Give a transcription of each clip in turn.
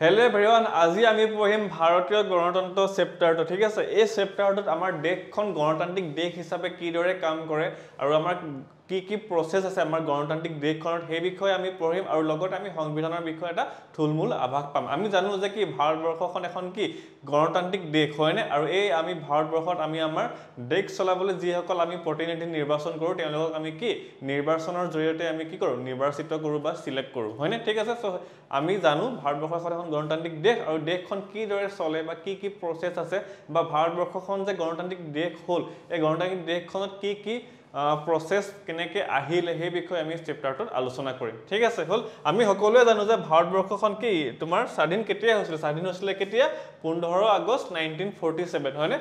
Hello everyone, আজি আমি পঢ়িম ভাৰতীয় গণতন্ত্ৰ চেপ্টাৰটো ঠিক আছে এই চেপ্টাৰটোত আমাৰ দেশখন গণতান্ত্ৰিক দেশ হিচাপে কিদৰে কাম কৰে আৰু আমাৰ কি প্ৰসেস আছে আমাৰ গণতান্ত্ৰিক দেশখনত সেই বিষয়ে আমি পঢ়িম আৰু লগত আমি সংবিধানৰ বিষয়ে এটা থুলমূল আভাস পাম আমি জানো যে কি ভাৰতবৰ্ষখন এখন কি গণতান্ত্ৰিক দেশ হয়নে আৰু এই আমি ভাৰতবৰ্ষত আমি আমাৰ দেশ চলাবলৈ যিসকল আমি প্ৰতিনিধি নিৰ্বাচন কৰো তেওঁলোকক আমি কি নিৰ্বাচনৰ জৰিয়তে আমি কি কৰো নিৰ্বাচিত কৰো বা সিলেক্ট কৰো হয়নে ঠিক আছে সো আমি জানো ভাৰতবৰ্ষখন এখন গণতান্ত্ৰিক দেশ আৰু দেশখন কিদৰে চলে বা কি প্ৰসেস আছে বা ভাৰতবৰ্ষখন যে গণতান্ত্ৰিক দেশ হ'ল এই গণতান্ত্ৰিক দেশখনত কি process কেনেকে আহিলে সেই বিষয়ে আমি চেপ্টাৰটোত আলোচনা কৰিম ঠিক আছে হল আমি সকলোৱে জানো যে ভাৰতবৰ্ষখন কি তোমাৰ স্বাধীন কেতিয়া হৈছিল স্বাধীন হৈছিল কেতিয়া 15 আগষ্ট 1947 হয়নে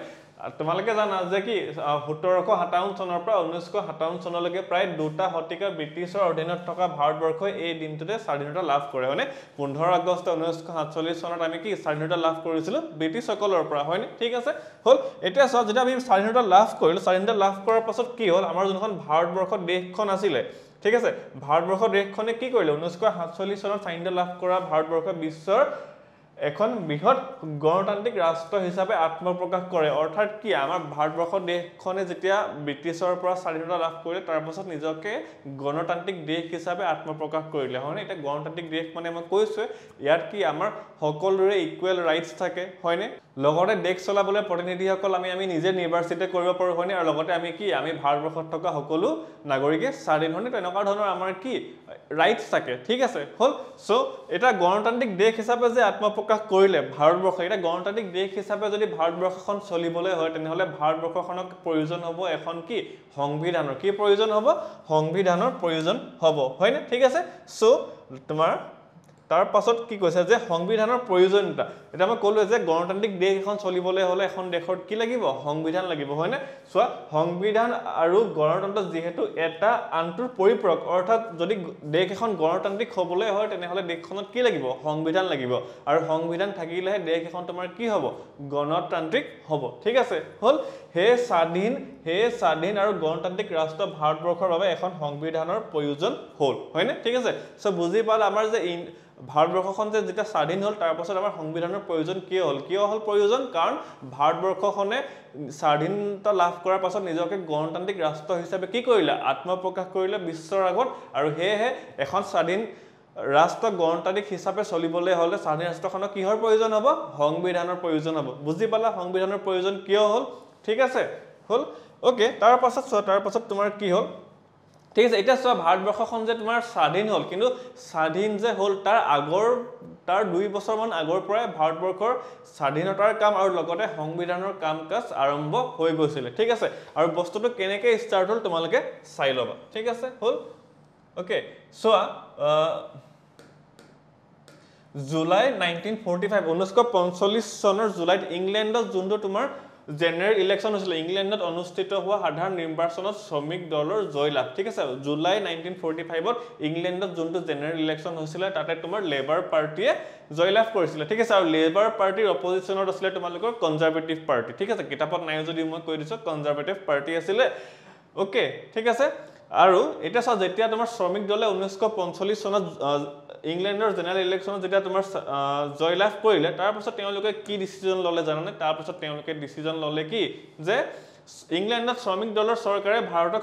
তোমালোকে জানা যে কি 1757 চনৰ পৰা 1957 চনলৈকে প্ৰায় দুটা শতিকা ব্ৰিটিছৰ অধীনত থকা ভাৰতবৰ্ষই এই দিনটোতে স্বাধীনতা লাভ কৰে হয়নে 15 আগষ্ট 1947 চনত আমি কি স্বাধীনতা লাভ কৰিছিল ব্ৰিটিছসকলৰ পৰা হয়নে ঠিক আছে হল এতিয়া সব যেতিয়া আমি স্বাধীনতা লাভ কৰিলো স্বাধীনতা লাভ কৰাৰ পাছত কি হ'ল আমাৰ যোনখন ভাৰতবৰ্ষ দেশখন আছিল ঠিক আছে ভাৰতবৰ্ষ দেশখনে কি কৰিলে 1947 চনত স্বাধীনতা লাভ কৰা ভাৰতবৰ্ষ বিশ্বৰ এখন বৃহৎ গণতান্ত্ৰিক ৰাষ্ট্ৰ হিচাপে আত্মপ্ৰকাশ কৰে অৰ্থাৎ কি আমাৰ ভাৰতবৰ্ষ দেশখনে যেতিয়া ব্ৰিটিছৰ পৰা স্বাধীনতা লাভ কৰিলে তাৰ পাছত নিজকে গণতান্ত্ৰিক দেশ হিচাপে আত্মপ্ৰকাশ কৰিলে হয়নে এটা গণতান্ত্ৰিক দেশ মানে মই কৈছো ইয়াত কি আমাৰ সকলোৰে ইকুৱেল ৰাইটস থাকে হয়নে লগতে দেশ চলাবলৈ প্ৰতিনিধিসকল আমি নিজে নিৰ্বাচিত কৰিব পাৰো হয়নে আৰু লগতে আমি কি আমি ভাৰতবৰ্ষত থকা সকলো নাগৰিকে স্বাধীন হয়নে তেনেকুৱা ধৰণৰ আমাৰ কি ৰাইটস থাকে ঠিক আছে হল সো এটা গণতান্ত্ৰিক দেশ হিচাপে যে আত্মপ্ৰকাশ কৰিলে ভাৰতবৰ্ষ এটা গণতান্ত্ৰিক দেশ হিচাপে যদি ভাৰতবৰ্ষখন চলিবলৈ হয় তেনেহলে ভাৰতবৰ্ষখনক প্ৰয়োজন হ'ব এখন কি সংবিধানৰ কি প্ৰয়োজন হ'ব সংবিধানৰ প্ৰয়োজন হ'ব হয়নে ঠিক আছে সো তোমাৰ তাৰ পাছত কি কৈছে যে সংবিধানৰ প্ৰয়োজনীয়তা এটা মই কলো যে গণতান্ত্ৰিক দেশ এখন চলিবলৈ হলে এখন দেশত কি লাগিব সংবিধান লাগিব হয়নে সোৱা সংবিধান আৰু গণতন্ত্ৰ যেহেতু এটা আন্তৰ পৰিপূৰক অৰ্থাৎ যদি দেশ এখন গণতান্ত্ৰিক হ'বলৈ হয় তেনেহলে দেশখনত কি লাগিব সংবিধান লাগিব আৰু সংবিধান থাকিলেহে দেশ এখন তোমাৰ কি হ'ব গণতান্ত্ৰিক হ'ব ঠিক আছে হল হে স্বাধীন আৰু গণতান্ত্ৰিক ৰাষ্ট্ৰ ভাৰতবৰ্ষৰ বাবে এখন সংবিধানৰ প্ৰয়োজন হ'ল হয়নে ঠিক আছে সো বুজি পাল আমাৰ যে ভাৰতবৰ্ষখন যে যেতিয়া স্বাধীন হ'ল তাৰ পাছত আমাৰ সংবিধানৰ প্ৰয়োজন কিয় হ'ল প্ৰয়োজন কাৰণ ভাৰতবৰ্ষখনে স্বাধীনতা লাভ কৰাৰ পাছত নিজকে গণতান্ত্ৰিক ৰাষ্ট্ৰ হিচাপে কি কৰিলে আত্মপ্ৰকাশ কৰিলে বিশ্বৰ আগত আৰু হেহে এখন স্বাধীন ৰাষ্ট্ৰ গণতান্ত্ৰিক হিচাপে চলিবলৈ হলে স্বাধীন ৰাষ্ট্ৰখনক কিহৰ প্ৰয়োজন হ'ব সংবিধানৰ প্ৰয়োজন হ'ব বুজি পালা সংবিধানৰ প্ৰয়োজন কিয় হ'ল ঠিক আছে হ'ল ওকে তাৰ পাছত তোমাৰ কি হ'ল ঠিক আছে এটা সব ভাৰতবৰ্ষখন যে তোমাৰ স্বাধীন হ'ল কিন্তু স্বাধীন যে হ'ল তাৰ 2 বছৰ মান আগৰ পৰাই ভাৰতবৰ্ষৰ স্বাধীনতাৰ কাম আৰু লগতে সংবিধানৰ কাম-কাজ আৰম্ভ হৈ গৈছিল ঠিক আছে আৰু বস্তুটো কেনেকৈ ষ্টাৰ্ট হ'ল তোমালোকে চাই লবা ঠিক আছে হ'ল ওকে সো জুলাই 1945 চনৰ জুলাইত ইংলেণ্ডত যোনটো তোমাৰ জেনাৰেল ইলেকশন হৈছিল ইংলেণ্ডত অনুষ্ঠিত হোৱা সাধাৰণ নিৰ্বাচনত শ্ৰমিক দলৰ জয়লাভ ঠিক আছে জুলাই 1945 ত ইংলেণ্ডত যোনটো জেনাৰেল ইলেকশন হৈছিল তাতে তোমাৰ লেবাৰ পাৰ্টিয়ে জয়লাভ কৰিছিল ঠিক আছে আৰু লেবাৰ পাৰ্টিৰ অপজিশনত আছিল তোমালোকৰ কনজাৰভেটিভ পাৰ্টি ঠিক আছে কিতাপত নাই যদি মই কৈ দিছো কনজাৰভেটিভ পাৰ্টি আছিল ওকে ঠিক আছে আৰু এটা যেতিয়া তোমাৰ শ্ৰমিক দলে 1945 চনত ইংলেণ্ডৰ জেনাৰেল ইলেকশনত যেতিয়া তোমাৰ জয়লাভ কৰিলে তাৰ পাছত তেওঁলোকে কি ডিসিজন ললে জানানে তাৰ পাছত তেওঁলোকে ডিসিজন ললে কি যে ইংলেণ্ডত শ্ৰমিক দলৰ চৰকাৰে ভাৰতক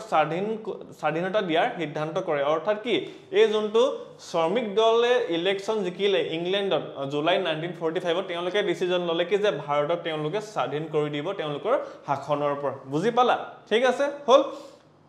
স্বাধীনতা দিয়াৰ সিদ্ধান্ত কৰে অৰ্থাৎ কি এই যোনটো শ্ৰমিক দলে ইলেকশন জিকিলে ইংলেণ্ডত জুলাই 1945 ত তেওঁলোকে ডিসিজন ললে কি যে ভাৰতক তেওঁলোকে স্বাধীন কৰি দিব তেওঁলোকৰ শাসনৰ পৰা বুজি পালা ঠিক আছে হ'ল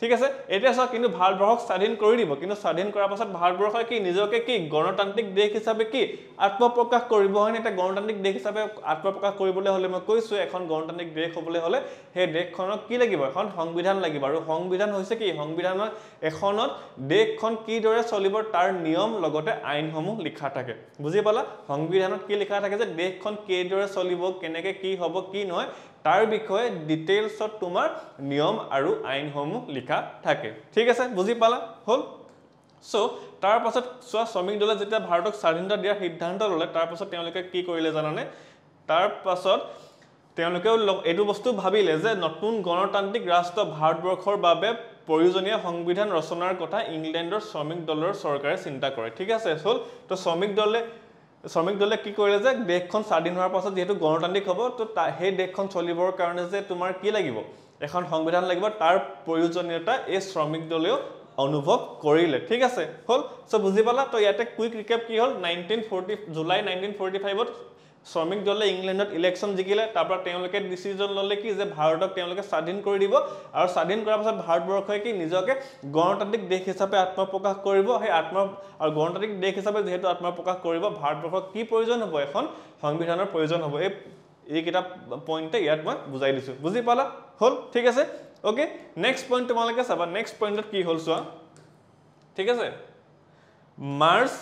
ঠিক আছে এতিয়া সব কিন্তু ভাৰতবৰ্ষক স্বাধীন কৰি দিব কিন্তু স্বাধীন কৰাৰ পাছত ভাৰতবৰ্ষই কি নিজকে কি গণতান্ত্ৰিক দেশ হিচাপে কি আত্মপ্ৰকাশ কৰিব হয় এটা গণতান্ত্ৰিক দেশ হিচাপে আত্মপ্ৰকাশ কৰিবলৈ হলে মই কৈছো এখন গণতান্ত্ৰিক দেশ হ'বলৈ হলে সেই দেশখনক কি লাগিব এখন সংবিধান লাগিব আৰু সংবিধান হৈছে কি সংবিধানৰ এখনত দেশখন কিদৰে চলিব তাৰ নিয়ম লগতে আইনসমূহ লিখা থাকে বুজি পালা সংবিধানত কি লিখা থাকে যে দেশখন কিদৰে চলিব কেনেকৈ কি হ'ব কি নহয় তাৰ বিষয়ে ডিটেইলছত তোমাৰ নিয়ম আৰু আইনসমূহ লিখা থাকে ঠিক আছে বুজি পালা হ'ল সো তাৰ পাছত শ্ৰমিক দলে যেতিয়া ভাৰতক স্বাধীনতা দিয়াৰ সিদ্ধান্ত ললে তাৰ পাছত তেওঁলোকে কি কৰিলে জানানে তাৰ পাছত তেওঁলোকে এটো বস্তু ভাবিলে যে নতুন গণতান্ত্ৰিক ৰাষ্ট্ৰ ভাৰতবৰ্ষৰ বাবে প্ৰয়োজনীয় সংবিধান ৰচনাৰ কথা ইংলেণ্ডৰ শ্ৰমিক দলৰ চৰকাৰে চিন্তা কৰে ঠিক আছে হ'ল তো শ্ৰমিক দলে শ্ৰমিক দলে কি কৰিলে যে দেশখন স্বাধীন হোৱাৰ পাছত যেহেতু গণতান্ত্ৰিক হ'ব তো সেই দেশখন চলিবৰ কাৰণে যে তোমাৰ কি লাগিব এখন সংবিধান লাগিব তাৰ প্ৰয়োজনীয়তা এই শ্ৰমিক দলেও অনুভৱ কৰিলে ঠিক আছে হল সো বুজি পালা তো ইয়াতে কুইক ৰিকেপ কি হল 1940 জুলাই 1945 ত শ্ৰমিক দলে ইংলেণ্ডত ইলেকশ্যন জিকিলে তাৰ পৰা তেওঁলোকে ডিসিজন ললে কি যে ভাৰতক তেওঁলোকে স্বাধীন কৰি দিব আৰু স্বাধীন কৰাৰ পাছত ভাৰতবৰ্ষই কি নিজকে গণতান্ত্ৰিক দেশ হিচাপে আত্মপ্ৰকাশ কৰিব সেই আৰু গণতান্ত্ৰিক দেশ হিচাপে যেহেতু আত্মপ্ৰকাশ কৰিব ভাৰতবৰ্ষক কি প্ৰয়োজন হ'ব এখন সংবিধানৰ প্ৰয়োজন হ'ব এই কিতাপ পইণ্টে ইয়াত মই বুজাই দিছো বুজি পালা হল ঠিক আছে ওকে নেক্সট পইণ্ট তোমালোকে চাবা নেক্সট পইণ্টত কি হল চোৱা ঠিক আছে মাৰ্চ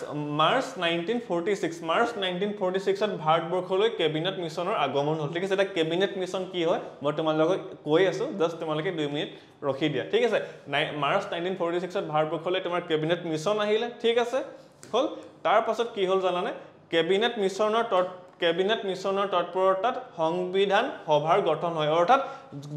1946 ত ভাৰতবৰ্ষলৈ কেবিনেট মিছনৰ আগমন হ'ল ঠিক আছে এটা কেবিনেট মিছন কি হয় মই তোমালোকক কৈ আছো জাস্ট তোমালোকে 2 মিনিট ৰখি দিয়া ঠিক আছে মাৰ্চ 1946 ত ভাৰতবৰ্ষলৈ তোমাৰ কেবিনেট মিছন আহিলে ঠিক আছে হল তাৰ পাছত কি হ'ল জানানে কেবিনেট মিছনৰ তৎপৰতাত সংবিধান সভাৰ গঠন হয় অৰ্থাৎ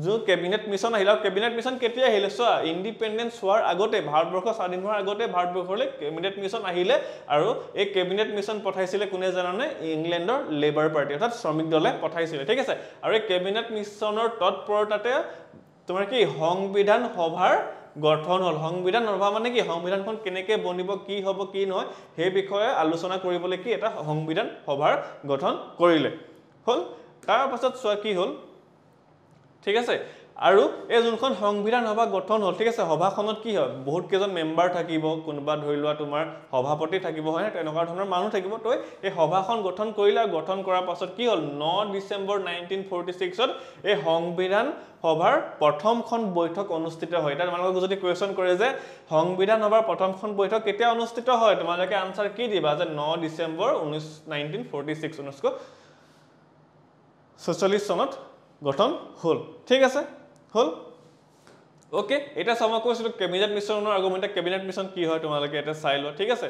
যে কেবিনেট মিছন আহিল আৰু কেবিনেট মিছন কেতিয়া আহিলে চোৱা ইন্ডিপেন্ডেন্স হোৱাৰ আগতে ভাৰতবৰ্ষ স্বাধীন হোৱাৰ আগতে ভাৰতবৰ্ষলৈ কেবিনেট মিছন আহিলে আৰু এই কেবিনেট মিছন পঠাইছিলে কোনে জানানে ইংলেণ্ডৰ লেবাৰ পাৰ্টি অৰ্থাৎ শ্ৰমিক দলে পঠাইছিলে ঠিক আছে আৰু এই কেবিনেট মিছনৰ তৎপৰতাতে তোমাৰ কি সংবিধান সভাৰ গঠন হল সংবিধান সভা মানে কি সংবিধানখন কেনেকৈ বনিব কি হ'ব কি নহয় সেই বিষয়ে আলোচনা কৰিবলৈ কি এটা সংবিধান সভাৰ গঠন কৰিলে হল তাৰ পাছত চোৱা কি হল ঠিক আছে আৰু এই যোনখন সংবিধান সভা গঠন হল ঠিক আছে সভাখনত কি হয় বহুত কেজন মেম্বাৰ থাকিব কোনোবা ধৰি লোৱা তোমাৰ সভাপতি থাকিব হয় তেনেকুৱা ধৰণৰ মানুহ থাকিব তো এই সভাখন গঠন কৰিলে আৰু গঠন কৰাৰ পাছত কি হল 9 ডিসেম্বৰ 1946 ত এই সংবিধান সভাৰ প্ৰথমখন বৈঠক অনুষ্ঠিত হয় এটা তোমালোকক যদি কোৱেশ্চন কৰে যে সংবিধান সভাৰ প্ৰথমখন বৈঠক কেতিয়া অনুষ্ঠিত হয় তোমালোকে আনসাৰ কি দিবা যে 9 ডিসেম্বৰ 1946 চনত গঠন হল ঠিক আছে হল ওকে এটা সময় কৈছিল কেবিনেট মিছনৰ আৰ্গুমেন্ট কেবিনেট মিছন কি হয় তোমালোকে এটা চাই লোৱা ঠিক আছে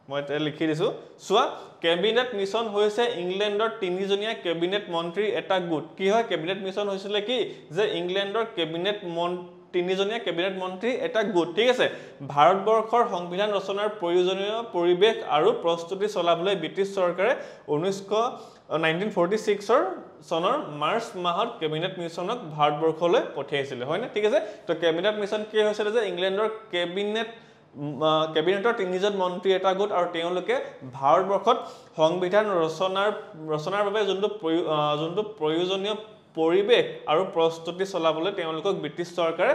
মই এটা লিখি দিছো চোৱা কেবিনেট মিছন হৈছে ইংলেণ্ডৰ তিনিজনীয়া কেবিনেট মন্ত্ৰী এটা গোট কি হয় কেবিনেট মিছন হৈছিল কি যে ইংলেণ্ডৰ কেবিনেট তিনিজনীয়া কেবিনেট মন্ত্ৰী এটা গোট ঠিক আছে ভাৰতবৰ্ষৰ সংবিধান ৰচনাৰ প্ৰয়োজনীয় পৰিবেশ আৰু প্ৰস্তুতি চলাবলৈ ব্ৰিটিছ চৰকাৰে 1946 চনৰ মাৰ্চ মাহত কেবিনেট মিছনক ভাৰতবৰ্ষলৈ পঠিয়াইছিল হয় না ঠিক আছে তো কেবিনেট মিছন কি হৈছিল যে ইংলেণ্ডৰ কেবিনেটৰ তিনিজন মন্ত্ৰী এটা গোট আৰু তেওঁলোকে ভাৰতবৰ্ষত সংবিধান ৰচনাৰ বাবে যোনটো প্ৰয়োজনীয় পৰিবেশ আৰু প্ৰস্তুতি চলাবলৈ তেওঁলোকক ব্ৰিটিছ চৰকাৰে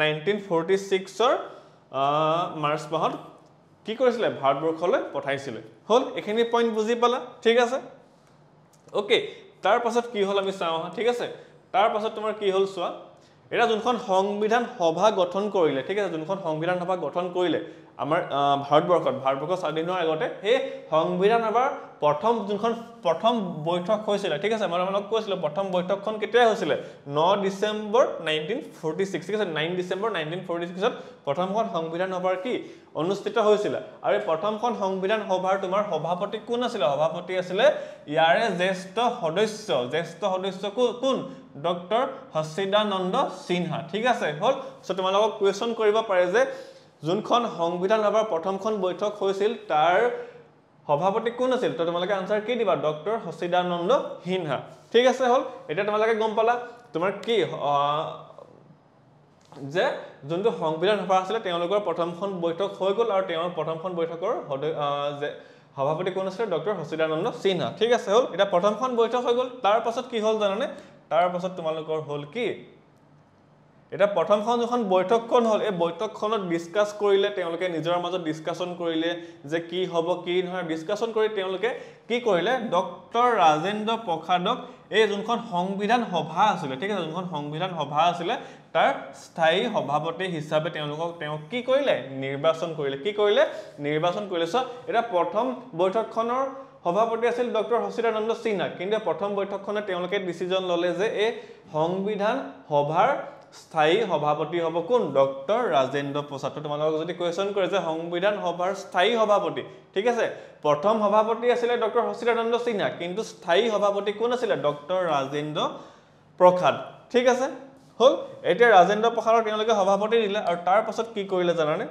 1946 মাৰ্চ মাহত কি কৰিছিল ভাৰতবৰ্ষলৈ পঠাইছিল হল এখিনি পইণ্ট বুজি পালা ঠিক আছে ওকে তাৰ পাছত কি হল আমি চাওঁ ঠিক আছে তাৰ পাছত তোমাৰ কি হল চোৱা এটা যোনখন সংবিধান সভা গঠন কৰিলে ঠিক আছে যোনখন সংবিধান সভা গঠন কৰিলে আমাৰ ভাৰতবৰ্ষ স্বাধীন হোৱাৰ আগতে সেই সংবিধান সভাৰ প্ৰথম বৈঠক হৈছিল ঠিক আছে মই আপোনালোকক কৈছিলো প্ৰথম বৈঠকখন কেতিয়া হৈছিল 9 ডিসেম্বৰ 1946 ঠিক আছে 9 ডিসেম্বৰ 1946 ত প্ৰথমখন সংবিধান সভাৰ কি অনুষ্ঠিত হৈছিল আৰু প্ৰথমখন সংবিধান সভাৰ তোমাৰ সভাপতি কোন আছিল সভাপতি আছিল ইয়াৰে জ্যেষ্ঠ সদস্য কোন ডক্টৰ হচিদানন্দ সিনহা ঠিক আছে হল সো তোমালোকক কোৱেশ্চন কৰিব পাৰে যে যোনখন সংবিধান সভাৰ প্ৰথমখন বৈঠক হৈছিল তাৰ সভাপতি কোন আছিল তো তোমালোকে আনসাৰ কি দিবা ডক্টৰ হচিদানন্দ সিনহা ঠিক আছে হল এটা তোমালোকে গম পালা তোমাৰ কি যে যোনটো সংবিধান সভা আছিল তেওঁলোকৰ প্ৰথমখন বৈঠক হৈ গল আৰু তেওঁৰ প্ৰথমখন বৈঠকৰ সভাপতি কোন আছিল ডক্টৰ হচিদানন্দ সিনহা ঠিক আছে হল এটা প্ৰথমখন বৈঠক হৈ গল তাৰ পাছত কি হল জানানে তাৰ পাছত তোমালোকৰ হল কি এটা প্ৰথমখন যখন বৈঠকখন হল এই বৈঠকখনত ডিসকাস কৰিলে তেওঁলোকে নিজৰ মাজত ডিসকাশন কৰিলে যে কি হ'ব কি নহয় ডিসকাশন কৰি তেওঁলোকে কি কৰিলে ডক্টৰ ৰাজেন্দ্ৰ প্ৰসাদক এই যোনখন সংবিধান সভা আছিল ঠিক আছে যোনখন সংবিধান সভা আছিল তাৰ স্থায়ী সভাপতি হিচাপে তেওঁ কি কৰিলে নিৰ্বাচন কৰিলে সো এটা প্ৰথম বৈঠকখনৰ সভাপতি আছিল ডক্টৰ হচিদানন্দ সিনহা কিন্তু প্ৰথম বৈঠকখনে তেওঁলোকে ডিসিজন ললে যে এই সংবিধান সভাৰ স্থায়ী সভাপতি হ'ব কোন ডক্টৰ ৰাজেন্দ্ৰ প্ৰসাদ তোমালোকক যদি কোৱেশ্চন কৰে যে সংবিধান সভাৰ স্থায়ী সভাপতি ঠিক আছে প্ৰথম সভাপতি আছিল ডক্টৰ হচিদানন্দ সিনহা কিন্তু স্থায়ী সভাপতি কোন আছিল ডক্টৰ ৰাজেন্দ্ৰ প্ৰসাদ ঠিক আছে হল এতিয়া ৰাজেন্দ্ৰ প্ৰসাদক তেওঁলোকে সভাপতি দিলে আৰু তাৰ পাছত কি কৰিলে জানানে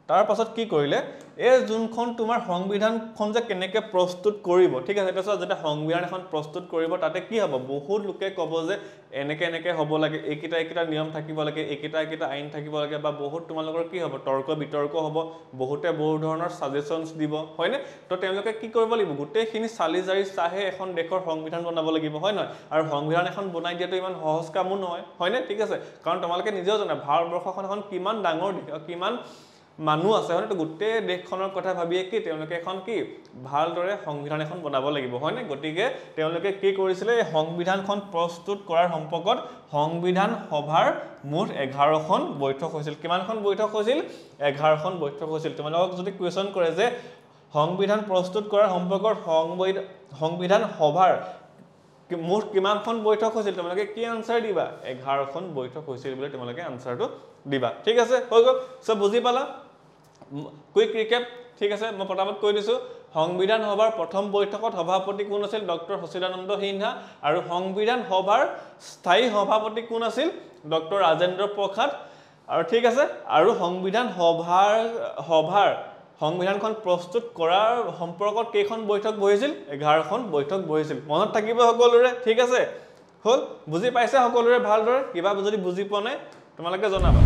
তাৰ পাছত কি কৰিলে এই যোনখন তোমাৰ সংবিধানখন যে কেনেকৈ প্ৰস্তুত কৰিব ঠিক আছে এটা যেতিয়া সংবিধান এখন প্ৰস্তুত কৰিব তাতে কি হ'ব বহুত লোকে ক'ব যে এনেকৈ হ'ব লাগে এইকেইটা নিয়ম থাকিব লাগে এইকেইটা আইন থাকিব লাগে বা বহুত তোমালোকৰ কি হ'ব তৰ্ক বিতৰ্ক হ'ব বহুতে বহু ধৰণৰ সাজেশনছ দিব হয়নে তো তেওঁলোকে কি কৰিব লাগিব গোটেইখিনি চালি জাৰি চাহে এখন দেশৰ সংবিধান বনাব লাগিব হয় নহয় আৰু সংবিধান এখন বনাই দিয়াটো ইমান সহজ কামো নহয় হয়নে ঠিক আছে কাৰণ তোমালোকে নিজেও জানা ভাৰতবৰ্ষখন এখন কিমান ডাঙৰ কিমান মানুহ আছে হয় তো গোটেই দেশখনৰ কথা ভাবিয়ে কি তেওঁলোকে এখন কি ভালদৰে সংবিধান এখন বনাব লাগিব হয়নে গতিকে তেওঁলোকে কি কৰিছিলে এই সংবিধানখন প্ৰস্তুত কৰাৰ সম্পৰ্কত সংবিধান সভাৰ মুঠ 11খন বৈঠক হৈছিল কিমানখন বৈঠক হৈছিল 11খন বৈঠক হৈছিল তোমালোকক যদি কোৱেশ্চন কৰে যে সংবিধান প্ৰস্তুত কৰাৰ সম্পৰ্কত সংবিধান সভাৰ মুঠ কিমানখন বৈঠক হৈছিল তোমালোকে কি আনসাৰ দিবা 11খন বৈঠক হৈছিল বুলি তোমালোকে আনসাৰটো দিবা ঠিক আছে হৈ গ'ল সব বুজি পালা কুইক ৰিকেপ ঠিক আছে মই পটাপট কৈ দিছো সংবিধান সভাৰ প্ৰথম বৈঠকত সভাপতি কোন আছিল ডক্টৰ সচিদানন্দ সিনহা আৰু সংবিধান সভাৰ স্থায়ী সভাপতি কোন আছিল ডক্টৰ ৰাজেন্দ্ৰ প্ৰসাদ আৰু ঠিক আছে আৰু সংবিধান সভাৰ সংবিধানখন প্ৰস্তুত কৰাৰ সম্পৰ্কত কেইখন বৈঠক বহিছিল 11খন বৈঠক বহিছিল মনত থাকিব সকলোৰে ঠিক আছে হল বুজি পাইছে সকলোৰে ভালদৰে কিবা যদি বুজি পোৱা নাই তোমালোকে জনাবা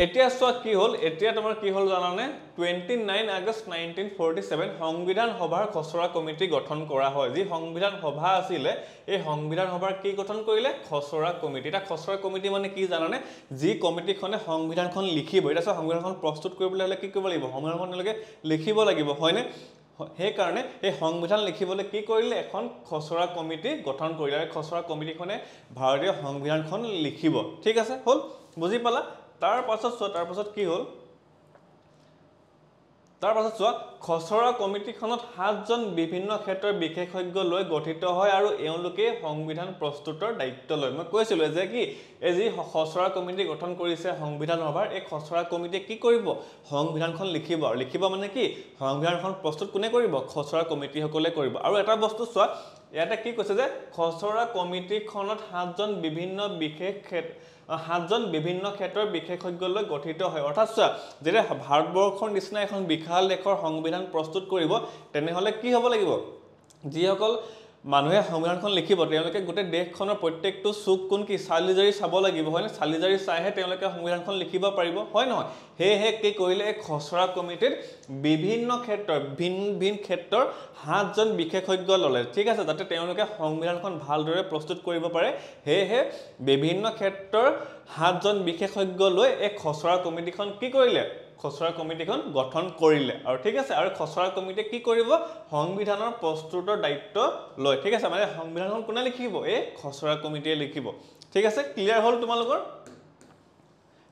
এতিয়া সব কি হল এতিয়া তোমাৰ কি হল জানানে 29 আগষ্ট 1947 সংবিধান সভাৰ খসৰা কমিটি গঠন কৰা হয় যি সংবিধান সভা আছিল এই সংবিধান সভাৰ কি গঠন কৰিলে খসৰা কমিটি এটা খসৰা কমিটি মানে কি জানানে যি কমিটিখনে সংবিধানখন লিখিব এটা সংবিধানখন প্ৰস্তুত কৰিবলৈ হলে কি কৰিব লাগিব সংবিধানখনলৈকে লিখিব লাগিব হয়নে हे कारणे এই সংবিধান লিখিবলৈ কি কৰিলে এখন খসৰা কমিটি গঠন কৰিলে আৰু খসৰা কমিটিখনে ভাৰতীয় সংবিধানখন লিখিব ঠিক আছে হল বুজি পালা তাৰ পাছত কি হল তাৰ পাছত চোৱা খসৰা কমিটিখনত 7জন বিভিন্ন ক্ষেত্ৰৰ বিশেষজ্ঞ লৈ গঠিত হয় আৰু এওঁলোকে সংবিধান প্ৰস্তুতৰ দায়িত্ব লয় মই কৈছিল যে কি এই যি খসৰা কমিটি গঠন কৰিছে সংবিধান সভাৰ এই খসৰা কমিটি কি কৰিব সংবিধানখন লিখিব মানে কি সংবিধানখন প্ৰস্তুত কোনে কৰিব খসৰা কমিটি সকলে কৰিব আৰু এটা বস্তু চোৱা ইয়াতে কি কৈছে যে খসৰা কমিটিখনত 7জন বিভিন্ন ক্ষেত্ৰৰ বিশেষজ্ঞ লৈ গঠিত হয় অৰ্থাৎ যেতিয়া ভাৰতবৰ্ষৰ নিচিনা এখন বিশাল দেশৰ সংবিধান প্ৰস্তুত কৰিব তেনেহলে কি হ'ব লাগিব যিসকল মানুহে সংবিধানখন লিখিব তেওঁলোকে গোটেই দেশখনৰ প্ৰত্যেকটো চুক কোন কি চালিজাৰি চাব লাগিব হয়নে চালিজাৰি চাইহে তেওঁলোকে সংবিধানখন লিখিব পাৰিব হয় নহয় হে কি কৰিলে এই খসৰা কমিটিত বিভিন্ন ক্ষেত্ৰৰ 7জন বিশেষজ্ঞ ললে ঠিক আছে যাতে তেওঁলোকে সংবিধানখন ভালদৰে প্ৰস্তুত কৰিব পাৰে হে বিভিন্ন ক্ষেত্ৰৰ 7জন বিশেষজ্ঞ লৈ এই খসৰা কমিটিখন কি কৰিলে খসৰা কমিটিখন গঠন কৰিলে আৰু ঠিক আছে আৰু খসৰা কমিটি কি কৰিব সংবিধানৰ প্ৰস্তুতৰ দায়িত্ব লয় ঠিক আছে মানে সংবিধানখন কোনে লিখিব এই খসৰা কমিটিয়ে লিখিব ঠিক আছে ক্লিয়াৰ হল তোমালোকৰ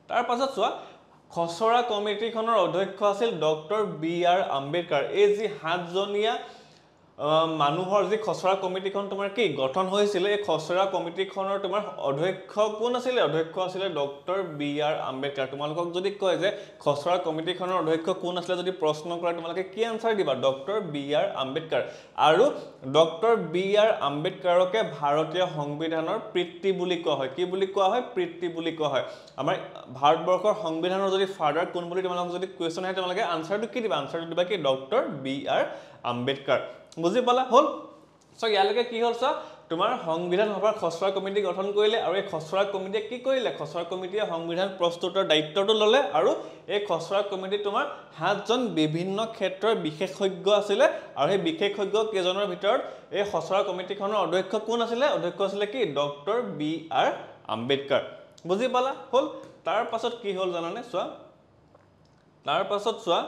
তাৰ পাছত চোৱা খসৰা কমিটিখনৰ অধ্যক্ষ আছিল ডক্টৰ বি.আৰ. আম্বেদকাৰ এই যি 7জনীয়া মানুহৰ যি খসৰা কমিটিখন তোমাৰ কি গঠন হৈছিল এই খসৰা কমিটিখনৰ তোমাৰ অধ্যক্ষ কোন আছিল অধ্যক্ষ আছিল ডক্টৰ বি.আৰ. আম্বেদকাৰ তোমালোকক যদি কয় যে খসৰা কমিটিখনৰ অধ্যক্ষ কোন আছিল যদি প্ৰশ্ন কৰে তোমালোকে কি আনসাৰ দিবা ডক্টৰ বি.আৰ. আম্বেদকাৰ আৰু ডক্টৰ বি.আৰ. আম্বেদকাৰকে ভাৰতীয় সংবিধানৰ পিতৃ বুলি কোৱা হয় কি বুলি কোৱা হয় পিতৃ বুলি কোৱা হয় আমাৰ ভাৰতবৰ্ষৰ সংবিধানৰ যদি ফাদাৰ কোন বুলি তোমালোকক যদি কোৱেশ্চন আহে তোমালোকে আনসাৰটো কি দিবা আনসাৰটো দিবা কি ডক্টৰ বি.আৰ. আম্বেদকাৰ বুজি পালা হল সো ইয়ালৈকে কি হল তোমাৰ সংবিধান সভাৰ খসৰা কমিটি গঠন কৰিলে আৰু এই খসৰা কমিটিয়ে কি কৰিলে খসৰা কমিটিয়ে সংবিধান প্ৰস্তুতৰ দায়িত্বটো ললে আৰু এই খসৰা কমিটি তোমাৰ 7জন বিভিন্ন ক্ষেত্ৰৰ বিশেষজ্ঞ আছিল আৰু এই বিশেষজ্ঞ কেজনৰ ভিতৰত এই খসৰা কমিটিখনৰ অধ্যক্ষ কোন আছিল অধ্যক্ষ আছিল কি ডক্টৰ বি.আৰ. আম্বেদকাৰ বুজি পালা হল তাৰ পাছত কি হল জানানে চোৱা তাৰ পাছত চোৱা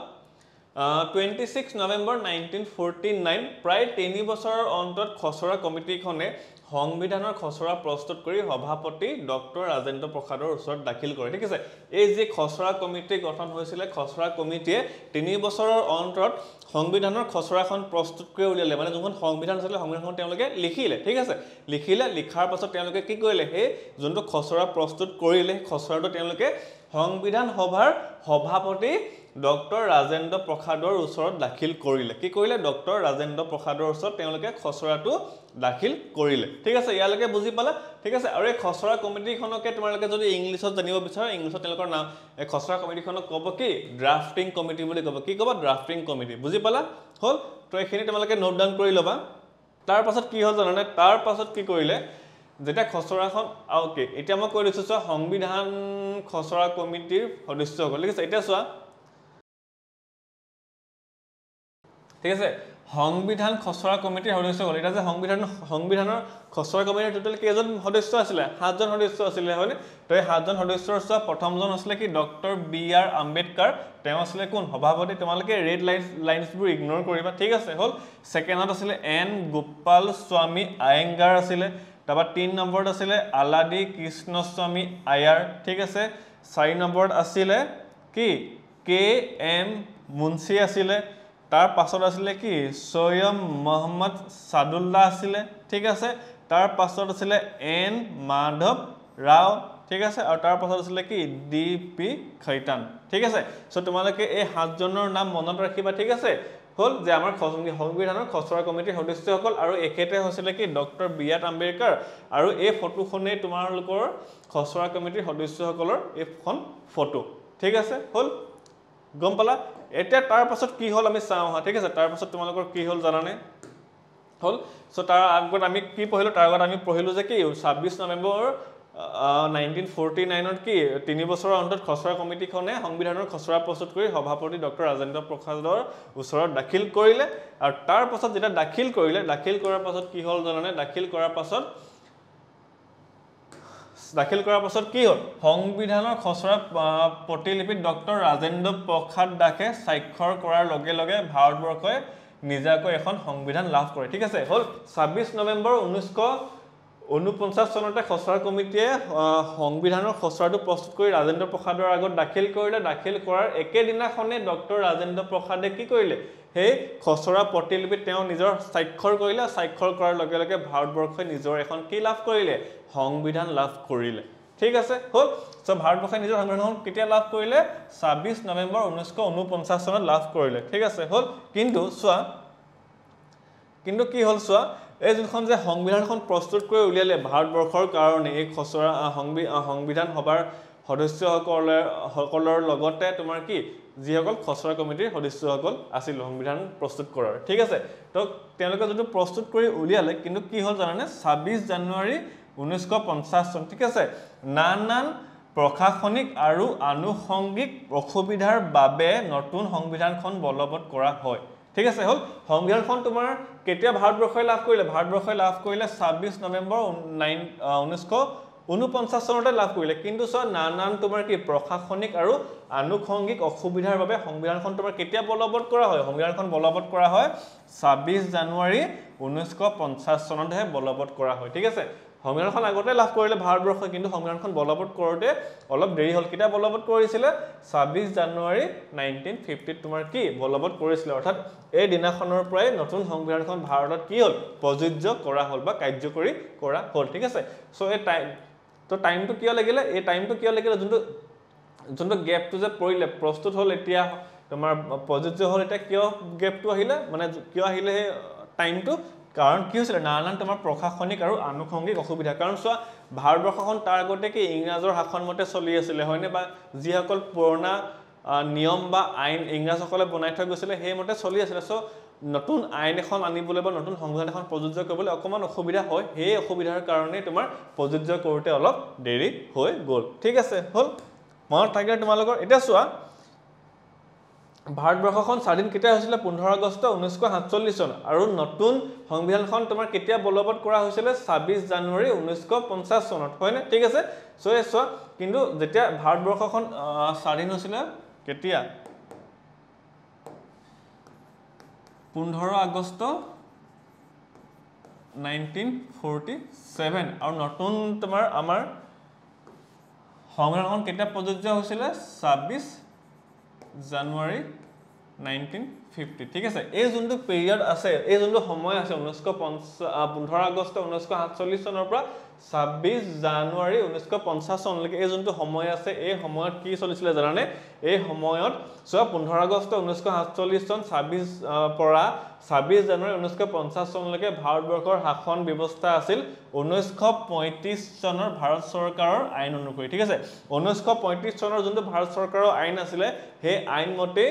26 নৱেম্বৰ 1949 প্ৰায় 3 বছৰৰ অন্তত খসৰা কমিটিখনে সংবিধানৰ খসৰা প্ৰস্তুত কৰি সভাপতি ডক্টৰ ৰাজেন্দ্ৰ প্ৰসাদৰ ওচৰত দাখিল কৰে ঠিক আছে এই যে খসৰা কমিটি গঠন হৈছিল খসৰা কমিটিয়ে 3 বছৰৰ অন্তত সংবিধানৰ খসৰাখন প্ৰস্তুত কৰি উলিয়ালে মানে যোনখন সংবিধান আছিল সংবিধানখন তেওঁলোকে লিখিলে ঠিক আছে লিখাৰ পাছত তেওঁলোকে কি কৰিলে এই যোনটো খসৰা প্ৰস্তুত কৰিলে খসৰাটো তেওঁলোকে সংবিধান সভাৰ সভাপতি ডক্টৰ ৰাজেন্দ্ৰ প্ৰসাদৰ ওচৰত দাখিল কৰিলে কি কৰিলে ডক্টৰ ৰাজেন্দ্ৰ প্ৰসাদৰ ওচৰত তেওঁলোকে খচৰাটো দাখিল কৰিলে ঠিক আছে ইয়ালৈকে বুজি পালা ঠিক আছে আৰু এই খচৰা কমিটিখনকে তোমালোকে যদি ইংলিছত জানিব বিচাৰা ইংলিছত তেওঁলোকৰ নাম এই খচৰা কমিটিখনক ক'ব কি ড্ৰাফটিং কমিটি বুলি ক'ব কি ক'ব ড্ৰাফটিং কমিটি বুজি পালা হল তো এইখিনি তোমালোকে নোট ডাউন কৰি ল'বা তাৰ পাছত কি হ'ল জানানে তাৰ পাছত কি কৰিলে যেতিয়া খচৰাখন ওকে এতিয়া মই কৈ দিছো চোৱা সংবিধান খচৰা কমিটিৰ সদস্যসকল ঠিক আছে এতিয়া চোৱা ঠিক আছে সংবিধান খচৰা কমিটিৰ সদস্যসকল এটা যে সংবিধানৰ খচৰা কমিটিৰ টোটাল কেইজন সদস্য আছিল 7 জন সদস্য আছিল হয়নে তো এই 7 জন সদস্যৰ চোৱা প্ৰথমজন আছিল কি ডক্টৰ বি আৰ আম্বেদকাৰ তেওঁ আছিল কোন সভাপতি তোমালোকে ৰেড লাইনছবোৰ ইগনোৰ কৰিবা ঠিক আছে হল সেকেন্ডত আছিল এন গোপাল স্বামী আয়েঙ্গাৰ আছিল তাবা 3 নম্বৰত আছিল আলাদি কৃষ্ণস্বামী আয়াৰ ঠিক আছে 4 নম্বৰত আছিল কি কে এম মুন্সি আছিল তাৰ পাছত আছিল কি সৈয়দ মোহাম্মদ সাদুল্লাহ আছিল ঠিক আছে তাৰ পাছত আছিল এন মাধৱ ৰাও ঠিক আছে আৰু তাৰ পাছত আছিল কি ডি পি খৈতান ঠিক আছে সো তোমালোকে এই 7 জনৰ নাম মনত ৰাখিবা ঠিক আছে হল যে আমাৰ সংবিধানৰ খচৰা কমিটিৰ সদস্যসকল আৰু একেতে হৈছিল কি ডক্টৰ বি আৰ আম্বেদকাৰ আৰু এই ফটোখনে তোমালোকৰ খচৰা কমিটিৰ সদস্যসকলৰ এইখন ফটো ঠিক আছে হল গম পালা এটা তাৰ পাছত কি হল আমি চাও হা ঠিক আছে তাৰ পাছত তোমালোকৰ কি হল জানানে হল সো তাৰ আগত আমি কি পঢ়িলো তাৰ আগত আমি পঢ়িলো যে কি 26 নৱেম্বৰ 1949 ত কি 3 বছৰৰ অন্তত খচৰা কমিটিখনে সংবিধানৰ খচৰা প্ৰস্তুত কৰি সভাপতি ডক্টৰ ৰাজেন্দ্ৰ প্ৰসাদৰ ওচৰত দাখিল কৰিলে আৰু তাৰ পাছত যেটা দাখিল কৰাৰ পাছত কি হল জানানে দাখিল কৰাৰ পাছত কি হল সংবিধানৰ খচৰা প্ৰতিলিপিত ডক্টৰ ৰাজেন্দ্ৰ প্ৰসাদ দাসে স্বাক্ষৰ কৰাৰ লগে লগে ভাৰতবৰ্ষই নিজাকৈ এখন সংবিধান লাভ কৰে ঠিক আছে হল 26 নৱেম্বৰ 1949 চনতে খচৰা কমিটিয়ে সংবিধানৰ খচৰাটো প্ৰস্তুত কৰি ৰাজেন্দ্ৰ প্ৰসাদৰ আগত দাখিল কৰিলে দাখিল কৰাৰ একেদিনাখনে ডক্টৰ ৰাজেন্দ্ৰ প্ৰসাদে কি কৰিলে হে খচৰা প্ৰতিলিপি তেওঁ নিজৰ স্বাক্ষৰ কৰিলে স্বাক্ষৰ কৰাৰ লগে লগে ভাৰতবৰ্ষই নিজৰ এখন কি লাভ কৰিলে সংবিধান লাভ কৰিলে ঠিক আছে হল সো ভাৰতবৰ্ষই নিজৰ সংবিধানখন কেতিয়া লাভ কৰিলে 26 নৱেম্বৰ 1949 চনত লাভ কৰিলে ঠিক আছে হল কিন্তু কি হল চোৱা এই যখন যে সংবিধানখন প্ৰস্তুত কৰি উলিয়ালে ভাৰতবৰ্ষৰ কাৰণে এই খচৰা সংবিধান সভাৰ সদস্যসকলৰ লগতে তোমাৰ কি যিসকল খচৰা কমিটিৰ সদস্যসকল আছিল সংবিধান প্ৰস্তুত কৰাৰ ঠিক আছে তো তেওঁলোকে যদি প্ৰস্তুত কৰি উলিয়ালে কিন্তু কি হল জানানে 26 জানুৱাৰী 1950 চন ঠিক আছে নানান প্ৰশাসনিক আৰু আনুষংগিক অসুবিধাৰ বাবে নতুন সংবিধানখন বলবৎ কৰা হয় ঠিক আছে হল সংবিধানখন তোমাৰ কেতিয়া ভাৰতবৰ্ষই লাভ কৰিলে 26 নৱেম্বৰ 1949 চনতে লাভ কৰিলে কিন্তু নানান তোমাৰ কি প্ৰশাসনিক আৰু আনুষংগিক অসুবিধাৰ বাবে সংবিধানখন তোমাৰ কেতিয়া বলবৎ কৰা হয় সংবিধানখন বলবৎ কৰা হয় 26 জানুৱাৰী 1950 চনতহে বলবৎ কৰা হয় ঠিক আছে সংবিধানখন আগতে লাভ কৰিলে ভাৰতবৰ্ষই কিন্তু সংবিধানখন বলবৎ কৰোতে অলপ দেৰি হল কিটা বলবৎ কৰিছিল 26 জানুৱাৰী 1950 তোমাৰ কি বলবৎ কৰিছিল অৰ্থাৎ এই দিনাখনৰ পৰাই নতুন সংবিধানখন ভাৰতত কি হল প্ৰযোজ্য কৰা হল বা কাৰ্যকৰী কৰা হল ঠিক আছে সো এই টাইমটো কিয় লাগিলে এই টাইমটো কিয় লাগিলে যোনটো গেপটো যে পৰিলে প্ৰস্তুত হল এতিয়া তোমাৰ প্ৰযোজ্য হল এটা কিয় গেপটো আহিলে মানে কিয় আহিলে টাইমটো কাৰণ কি হৈছিল নানান তোমাৰ প্ৰশাসনিক আৰু আনুষংগিক অসুবিধা কাৰণ চোৱা ভাৰতবৰ্ষখন তাৰ আগতে কি ইংৰাজৰ শাসন মতে চলি আছিল হয়নে বা যিসকল পুৰণা নিয়ম বা আইন ইংৰাজসকলে বনাই থৈ গৈছিল সেই মতে চলি আছিল সো নতুন আইন এখন আনিবলৈ বা নতুন সংবিধান এখন প্ৰযোজ্য কৰিবলৈ অকমান অসুবিধা হয় সেই অসুবিধাৰ কাৰণে তোমাৰ প্ৰযোজ্য কৰোতে অলপ দেৰি হৈ গ'ল ঠিক আছে হল মনত থাকিলে তোমালোকৰ এটা চোৱা ভাৰতবৰ্ষখন স্বাধীন কেতিয়া হৈছিল 15 আগষ্ট 1947 চন আৰু নতুন সংবিধানখন তোমাৰ কেতিয়া বলবৎ কৰা হৈছিল 26 জানুৱাৰী 1950 চনত হয়নে ঠিক আছে সো চোৱা কিন্তু যেতিয়া ভাৰতবৰ্ষখন স্বাধীন হৈছিল কেতিয়া 15 আগষ্ট 1947 আৰু নতুন তোমাৰ আমাৰ সংবিধানখন কেতিয়া প্ৰযোজ্য হৈছিল 26 জানুৱাৰী 1950 50 ঠিক আছে এই যোনটো পিৰিয়ড আছে এই যোনটো সময় আছে 15 আগষ্ট 1947 চনৰ পৰা 26 জানুৱাৰী 1950 চনলৈকে এই যোনটো সময় আছে এই সময়ত কি চলিছিল জানানে এই সময়ত 15 আগষ্ট 1947 চন 26 পৰা 26 জানুৱাৰী 1950 চনলৈকে ভাৰতবৰ্ষৰ শাসন ব্যৱস্থা আছিল 1935 চনৰ ভাৰত চৰকাৰৰ আইন অনুসৰি ঠিক আছে 1935 চনৰ যোনটো ভাৰত চৰকাৰৰ আইন আছিল সেই আইন মতে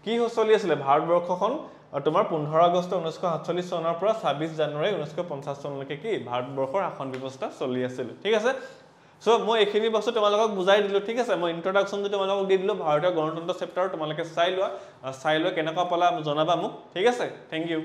কি চলি আছিল ভাৰতবৰ্ষখন তোমাৰ 15 আগষ্ট 1947 চনৰ পৰা 26 জানুৱাৰী 1950 চনলৈকে কি ভাৰতবৰ্ষৰ শাসন ব্যৱস্থা চলি আছিল ঠিক আছে সো মই এখিনি বস্তু তোমালোকক বুজাই দিলো ঠিক আছে মই ইন্ট্ৰোডাকশন যে তোমালোকক দি দিলো ভাৰতীয় গণতন্ত্ৰ চেপ্টাৰ তোমালোকে চাই লোৱা কেনেকুৱা পালা জনাবা মোক ঠিক আছে থ্যাংক ইউ